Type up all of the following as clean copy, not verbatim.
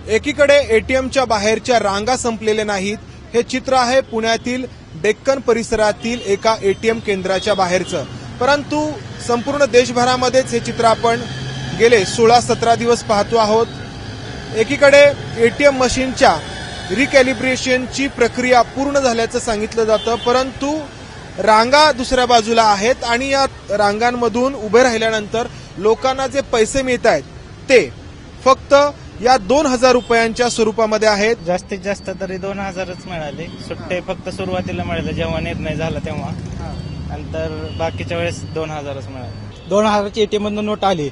एकीकडे एटीएमच्या बाहेरच्या रांगा संपलेल्या नाहीत. हे चित्र आहे पुण्यातील डेक्कन परिसरातील एका एटीएम केंद्राच्या बाहेरचं. परंतु संपूर्ण देशभरामध्येच हे चित्र आपण गेले 16-17 दिवस पाहतो आहोत. एकीकडे एटीएम मशीनच्या रिकॅलिब्रेशनची प्रक्रिया पूर्ण झाल्याचं सांगितलं जातं, परंतु रांगा दुसऱ्या बाजूला आहेत आणि या रांगांमधून उभे राहिल्यानंतर लोकांना जे पैसे मिळत आहेत ते फक्त या 2,000 रुपयांच्या स्वरूपामध्ये आहेत. जास्तीत जास्त तरी 2,000च मिळाले. सुट्टे फक्त सुरुवातीला मिळाले जेव्हा निर्णय झाला तेव्हा, नंतर बाकीच्या वेळेस 2,000च मिळाले. 2,000ची एटीएम मधून नोट आली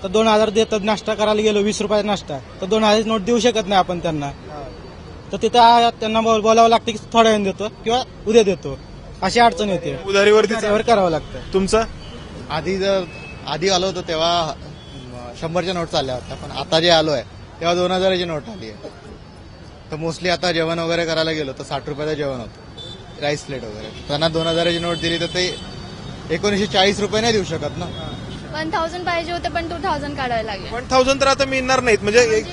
तर 2,000 देतात. नाश्ता करायला गेलो 20 रुपयाचा नाश्ता तर 2,000 नोट देऊ शकत नाही आपण त्यांना. तर तिथं त्यांना बोलावं लागतं की थोड्या वेळ देतो किंवा उद्या देतो, अशी अडचण येते. उधारीवरती करावं लागतं. तुमचं आधी आलो होतो तेव्हा 100च्या नोट चालल्या होत्या, पण आता जे आलोय तेव्हा 2,000ची नोट आली आहे. तर मोस्टली आता जेवण वगैरे करायला गेलो तर 60 रुपयाचं जेवण होतं, राईस प्लेट वगैरे. त्यांना 2,000ची नोट दिली तर ते 1940 रुपये नाही देऊ शकत ना. 1,000 पाहिजे होते पण 2,000 काढायला लागले. 1,000 तर आता मिळणार नाहीत, म्हणजे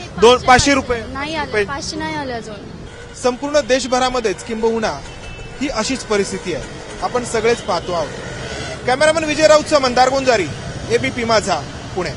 500 रुपये नाही आले, 500 नाही आले अजून. संपूर्ण देशभरामध्येच किंबहुना ही अशीच परिस्थिती आहे. आपण सगळेच पाहतो आहोत. कॅमेरामन विजय राऊतचा मंदार गोंजारी, एबीपी माझा, पुणे.